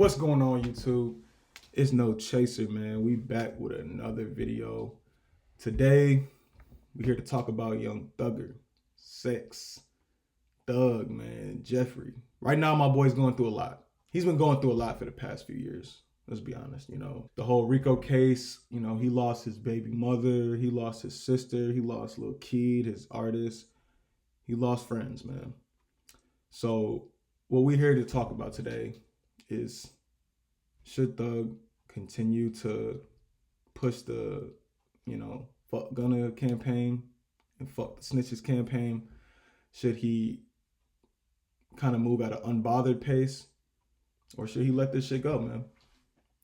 What's going on, YouTube? It's No Chaser, man. We back with another video. Today, we're here to talk about Young Thugger, Sex, Thug, man, Jeffrey. Right now, my boy's going through a lot. He's been going through a lot for the past few years. Let's be honest, the whole Rico case, he lost his baby mother, he lost his sister, he lost Lil Keed, his artist. He lost friends, man. So what we're here to talk about today is, should Thug continue to push the, fuck Gunna campaign and fuck the snitches campaign? Should he kind of move at an unbothered pace, or should he let this shit go, man?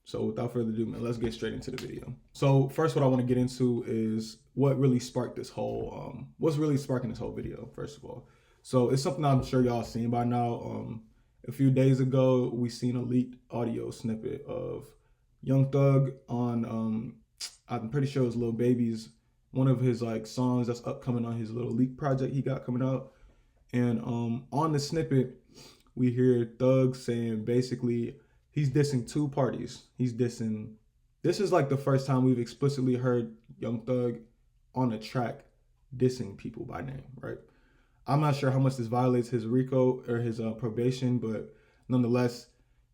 So without further ado, man, let's get straight into the video. So first, what I want to get into is what really sparked this whole, what's really sparking this whole video, first of all. So it's something I'm sure y'all seen by now. A few days ago, we seen a leaked audio snippet of Young Thug on, I'm pretty sure it was Lil Baby's, one of his like songs that's upcoming on his little leak project he got coming out. And on the snippet, we hear Thug saying basically he's dissing two parties. This is like the first time we've explicitly heard Young Thug on a track dissing people by name, right? I'm not sure how much this violates his RICO or his probation, but nonetheless,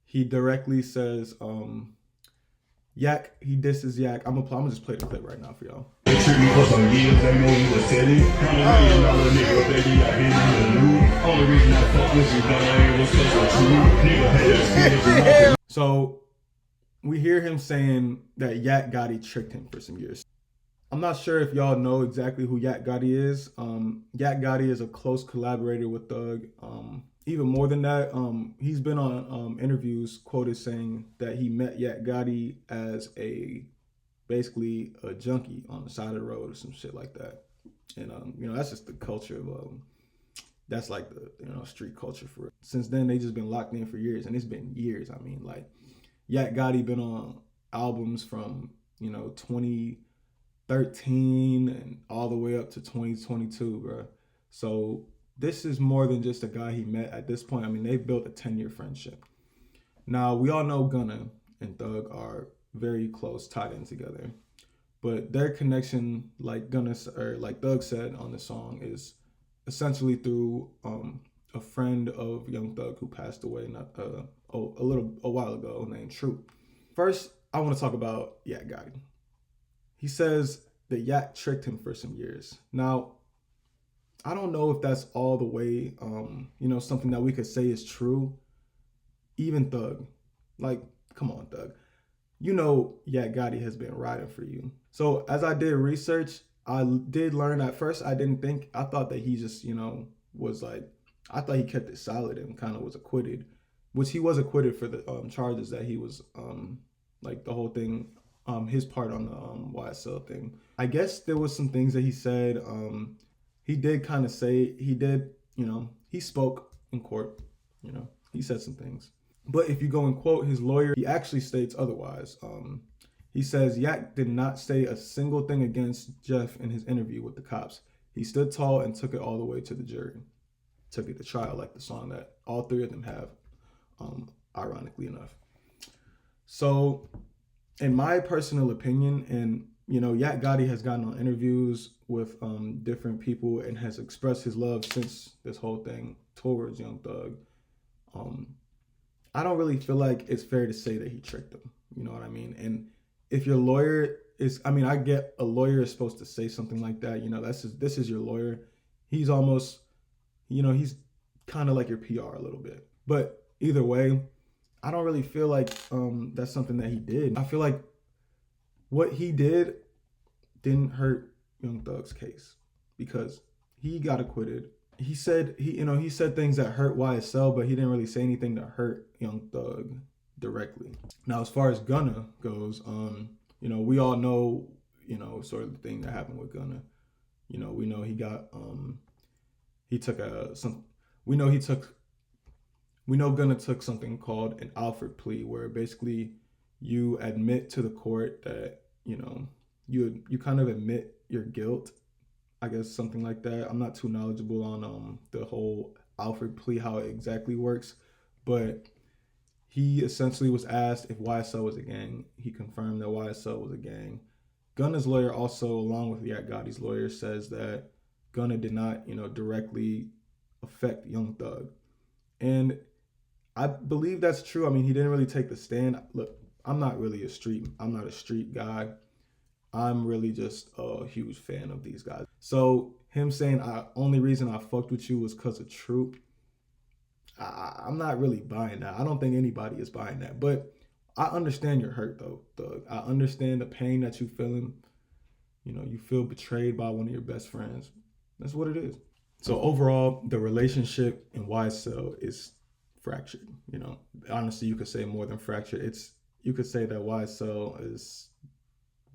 he directly says, Yak, he disses Yak. I'm gonna just play the clip right now for y'all. So we hear him saying that Yak Gotti tricked him for some years. I'm not sure if y'all know exactly who Yak Gotti is. Yak Gotti is a close collaborator with Thug. Even more than that, he's been on interviews quoted saying that he met Yak Gotti as basically a junkie on the side of the road or some shit like that. And that's just the culture of that's like the street culture for it. Since then, they just been locked in for years, and it's been years. I mean, like Yak Gotti been on albums from 2013 and all the way up to 2022, bro. So this is more than just a guy he met at this point. I mean, they've built a 10-year friendship. Now, we all know Gunna and Thug are very close, tied in together. But their connection, like Thug said on the song, is essentially through a friend of Young Thug who passed away a while ago named Troop. First, I want to talk about Yak Gotti. He says that Yak tricked him for some years. Now, I don't know if that's all the way, something that we could say is true. Even Thug, like, come on, Thug. Yak Gotti has been riding for you. So as I did research, I did learn at first, I thought that he just, was like, I thought he kept it solid and kind of was acquitted, which he was acquitted for the charges that he was, like the whole thing, his part on the YSL thing. I guess there was some things that he said, he did kind of say, he spoke in court, he said some things. But if you go and quote his lawyer, he actually states otherwise. He says, Yak did not say a single thing against Jeff in his interview with the cops. He stood tall and took it all the way to the jury. Took it to trial, like the song that all three of them have, ironically enough. So, in my personal opinion, and Yak Gotti has gotten on interviews with different people and has expressed his love since this whole thing towards Young Thug. I don't really feel like it's fair to say that he tricked him. You know what I mean? And if your lawyer I get a lawyer is supposed to say something like that. This is your lawyer. He's almost, he's kind of like your PR a little bit. But either way, I don't really feel like that's something that he did. I feel like what he did didn't hurt Young Thug's case because he got acquitted. He said he said things that hurt YSL, but he didn't really say anything that hurt Young Thug directly. Now, as far as Gunna goes, we all know, sort of the thing that happened with Gunna. We know he got Gunna took something called an Alford plea, where basically you admit to the court that, you kind of admit your guilt, I guess, something like that. I'm not too knowledgeable on the whole Alford plea, how it exactly works, but He essentially was asked if YSL was a gang. He confirmed that YSL was a gang. Gunna's lawyer also, along with Yak Gotti's lawyer, says that Gunna did not, directly affect Young Thug. And I believe that's true. I mean, he didn't really take the stand. Look, I'm not a street guy. I'm really just a huge fan of these guys. So him saying only reason I fucked with you was because of Troop, I'm not really buying that. I don't think anybody is buying that. But I understand your hurt though, Thug. I understand the pain that you feeling. You feel betrayed by one of your best friends. That's what it is. So overall, the relationship in YSL is fractured. Honestly, you could say more than fractured. You could say that YSL is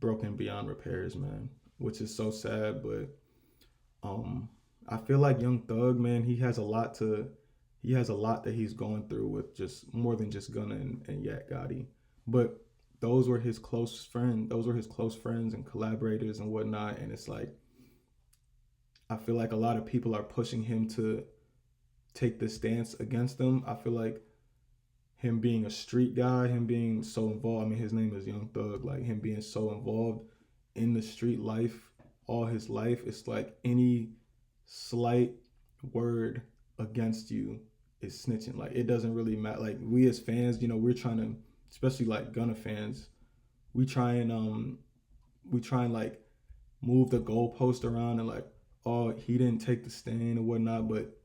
broken beyond repairs, man, which is so sad. But I feel like Young Thug, man, he has a lot that he's going through with just more than just Gunna and Yak Gotti. But those were his close friends. Those were his close friends and collaborators and whatnot. And it's like, I feel like a lot of people are pushing him to take this stance against them. I feel like him being a street guy, him being so involved. I mean, his name is Young Thug. Like him being so involved in the street life all his life. It's like any slight word against you is snitching. Like it doesn't really matter. Like we as fans, we're trying to, especially like Gunna fans, we try and like move the goalpost around and like, oh, he didn't take the stand and whatnot. But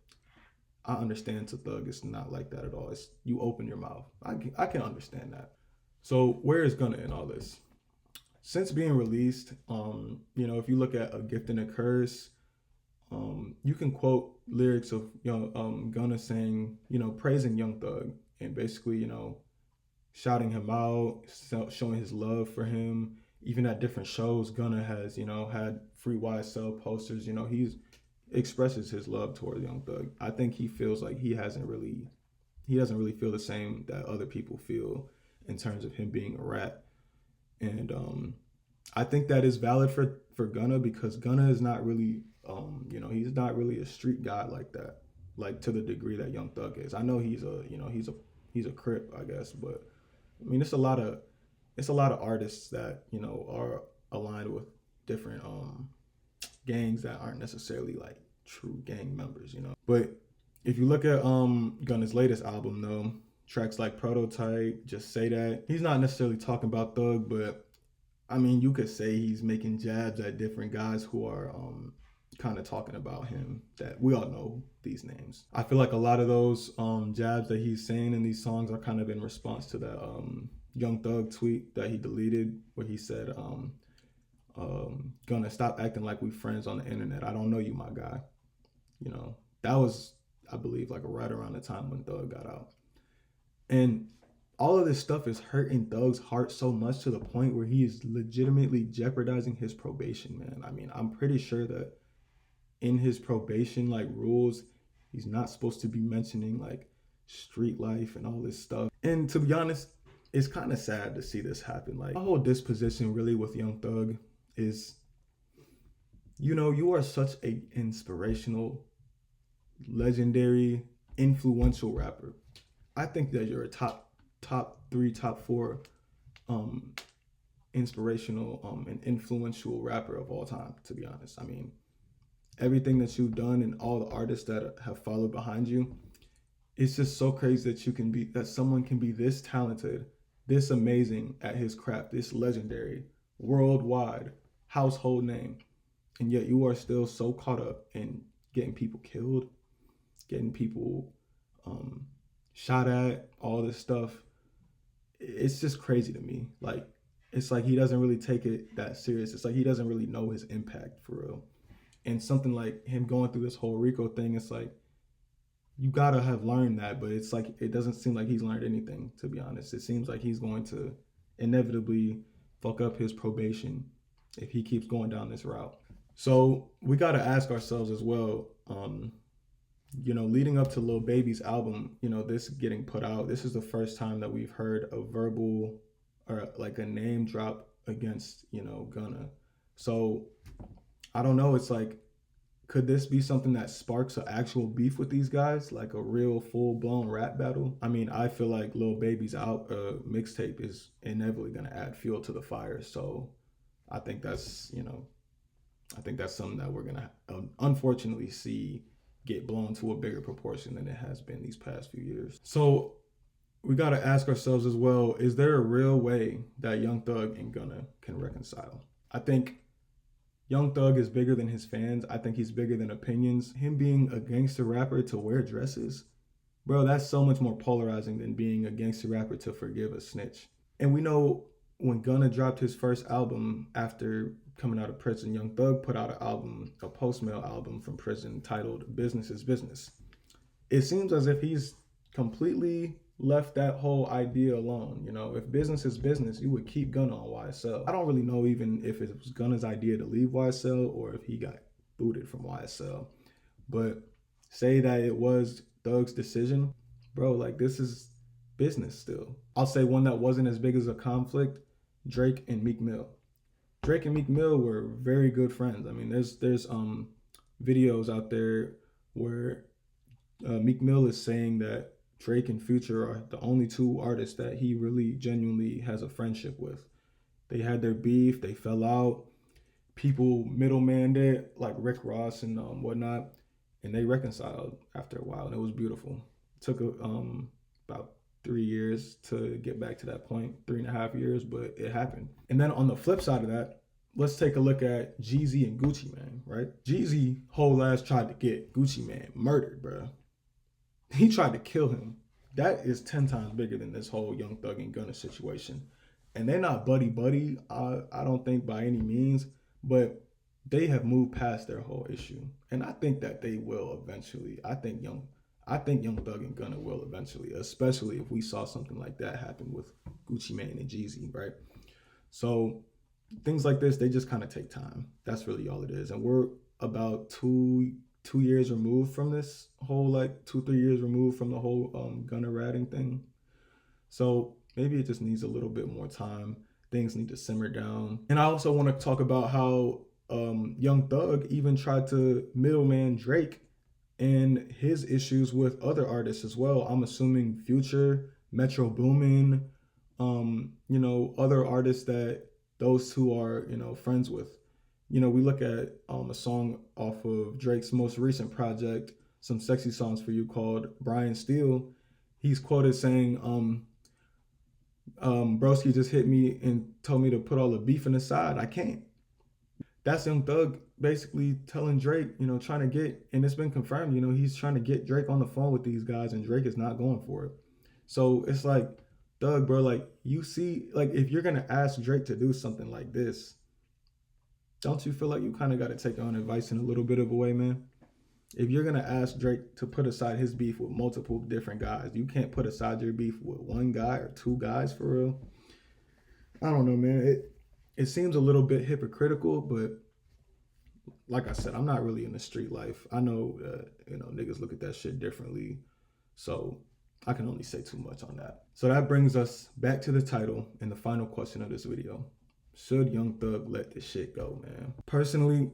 I understand to Thug, it's not like that at all. It's you open your mouth. I can understand that. So where is Gunna in all this? Since being released, if you look at A Gift and a Curse, you can quote lyrics of Gunna saying, praising Young Thug and basically, shouting him out, showing his love for him. Even at different shows, Gunna has, had free YSL posters. He's expresses his love towards Young Thug. I think he feels like he doesn't really feel the same that other people feel in terms of him being a rat. And I think that is valid for Gunna because Gunna is not really, he's not really a street guy like that, like to the degree that Young Thug is. I know he's a Crip, I guess, but I mean it's a lot of artists that are aligned with different gangs that aren't necessarily like true gang members. But if you look at Gunna's latest album though, tracks like Prototype, Just Say That, he's not necessarily talking about Thug, but I mean you could say he's making jabs at different guys who are kind of talking about him that we all know these names. I feel like a lot of those jabs that he's saying in these songs are kind of in response to that Young Thug tweet that he deleted where he said Gunna, stop acting like we friends on the internet. I don't know you, my guy. That was, I believe, like right around the time when Thug got out. And all of this stuff is hurting Thug's heart so much to the point where he is legitimately jeopardizing his probation, man. I mean, I'm pretty sure that in his probation like rules, he's not supposed to be mentioning like street life and all this stuff. And to be honest, it's kind of sad to see this happen. Like, my whole disposition really with Young Thug is, you are such a inspirational, legendary, influential rapper. I think that you're a top 3, top 4 inspirational and influential rapper of all time, to be honest. I mean, everything that you've done and all the artists that have followed behind you, it's just so crazy that someone can be this talented, this amazing at his craft, this legendary, worldwide, household name, and yet you are still so caught up in getting people killed, getting people shot at, all this stuff. It's just crazy to me. Like, it's like he doesn't really take it that serious. It's like he doesn't really know his impact for real. And something like him going through this whole Rico thing, it's like, you gotta have learned that, but it's like, it doesn't seem like he's learned anything, to be honest. It seems like he's going to inevitably fuck up his probation if he keeps going down this route. So we gotta ask ourselves as well, leading up to Lil Baby's album, this getting put out, this is the first time that we've heard a verbal or like a name drop against, Gunna. So I don't know, it's like, Could this be something that sparks an actual beef with these guys, like a real full blown rap battle? I mean, I feel like Lil Baby's out mixtape is inevitably gonna add fuel to the fire. So I think that's I think that's something that we're gonna unfortunately see get blown to a bigger proportion than it has been these past few years. So we got to ask ourselves as well: is there a real way that Young Thug and Gunna can reconcile? I think Young Thug is bigger than his fans. I think he's bigger than opinions. Him being a gangster rapper to wear dresses, bro, that's so much more polarizing than being a gangster rapper to forgive a snitch. And we know when Gunna dropped his first album after coming out of prison, Young Thug put out an album, a post-mail album from prison titled Business is Business. It seems as if he's completely left that whole idea alone. You know, if business is business, you would keep Gunna on YSL. I don't really know even if it was Gunna's idea to leave YSL or if he got booted from YSL. But say that it was Thug's decision, bro, like this is business still. I'll say one that wasn't as big as a conflict, Drake and Meek Mill. Drake and Meek Mill were very good friends. I mean, there's videos out there where Meek Mill is saying that Drake and Future are the only two artists that he really genuinely has a friendship with. They had their beef, they fell out. People middlemaned it, like Rick Ross and whatnot, and they reconciled after a while, and it was beautiful. It took about 3 years to get back to that point, 3.5 years, but it happened. And then on the flip side of that, let's take a look at Jeezy and Gucci Mane, right? Jeezy whole ass tried to get Gucci Mane murdered, bro. He tried to kill him. That is 10 times bigger than this whole Young Thug and Gunna situation. And they're not buddy-buddy, I don't think by any means, but they have moved past their whole issue. And I think that they will eventually. I think Young Thug and Gunna will eventually, especially if we saw something like that happen with Gucci Mane and Jeezy, right? So things like this, they just kind of take time. That's really all it is. And we're about two years removed from this whole, like 2-3 years removed from the whole Gunna ratting thing. So maybe it just needs a little bit more time. Things need to simmer down. And I also want to talk about how Young Thug even tried to middleman Drake and his issues with other artists as well. I'm assuming Future, Metro Boomin, other artists that those two are, friends with. We look at a song off of Drake's most recent project, Some Sexy Songs for You, called Brian Steele. He's quoted saying, broski just hit me and told me to put all the beef in the side. I can't. That's Young Thug basically telling Drake, trying to get, and it's been confirmed, he's trying to get Drake on the phone with these guys, and Drake is not going for it. So it's like, Thug, bro, like, you see, like, if you're going to ask Drake to do something like this, don't you feel like you kind of got to take on advice in a little bit of a way, man? If you're going to ask Drake to put aside his beef with multiple different guys, you can't put aside your beef with one guy or two guys for real. I don't know, man. It seems a little bit hypocritical, but like I said, I'm not really in the street life. I know, niggas look at that shit differently. So I can only say too much on that. So that brings us back to the title and the final question of this video. Should Young Thug let this shit go, man? Personally,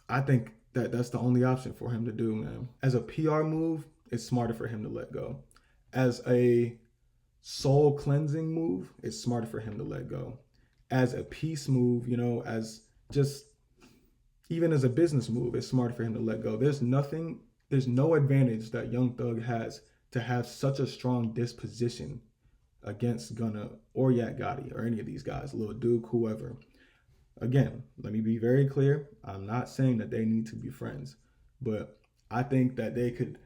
I think that that's the only option for him to do, man. As a PR move, it's smarter for him to let go. As a soul cleansing move, it's smarter for him to let go. As a peace move, as just, even as a business move, it's smarter for him to let go. There's no advantage that Young Thug has to have such a strong disposition against Gunna or Yak Gotti or any of these guys, Lil Duke, whoever. Again, let me be very clear. I'm not saying that they need to be friends, but I think that they could,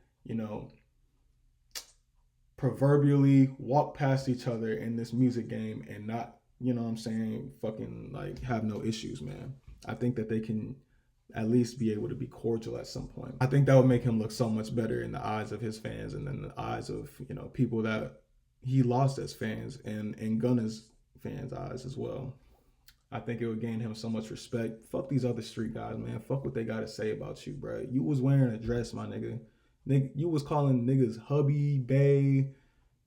proverbially walk past each other in this music game and not, fucking like have no issues, man. I think that they can at least be able to be cordial at some point. I think that would make him look so much better in the eyes of his fans and in the eyes of, people that he lost as fans and in Gunna's fans' eyes as well. I think it would gain him so much respect. Fuck these other street guys, man. Fuck what they got to say about you, bro. You was wearing a dress, my nigga. You was calling niggas hubby, bae.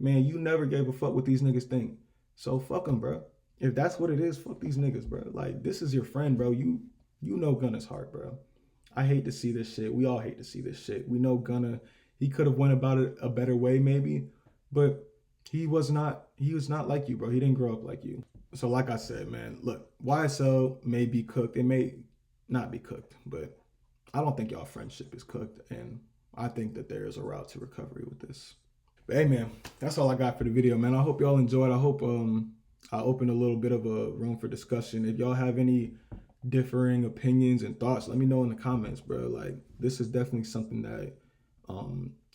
Man, you never gave a fuck what these niggas think. So fuck them, bro. If that's what it is, fuck these niggas, bro. Like, this is your friend, bro. You know Gunna's heart, bro. I hate to see this shit. We all hate to see this shit. We know Gunna, he could have went about it a better way maybe, but he was not like you, bro. He didn't grow up like you. So like I said, man, look, YSL may be cooked. It may not be cooked, but I don't think y'all friendship is cooked. And I think that there is a route to recovery with this. But hey, man, that's all I got for the video, man. I hope y'all enjoyed. I hope I opened a little bit of a room for discussion. If y'all have any differing opinions and thoughts, let me know in the comments, bro. Like, this is definitely something that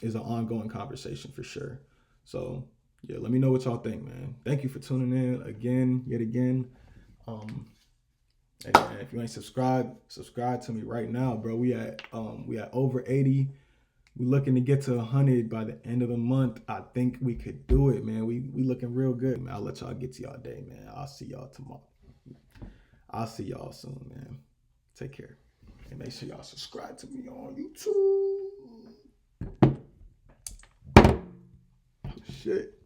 is an ongoing conversation for sure. So yeah, let me know what y'all think, man. Thank you for tuning in yet again. Hey man, if you ain't subscribe to me right now, bro. We at over 80. We looking to get to 100 by the end of the month. I think we could do it, man. We looking real good, man. I'll let y'all get to y'all day, man. I'll see y'all tomorrow. I'll see y'all soon, man. Take care. And make sure y'all subscribe to me on YouTube. Oh, shit.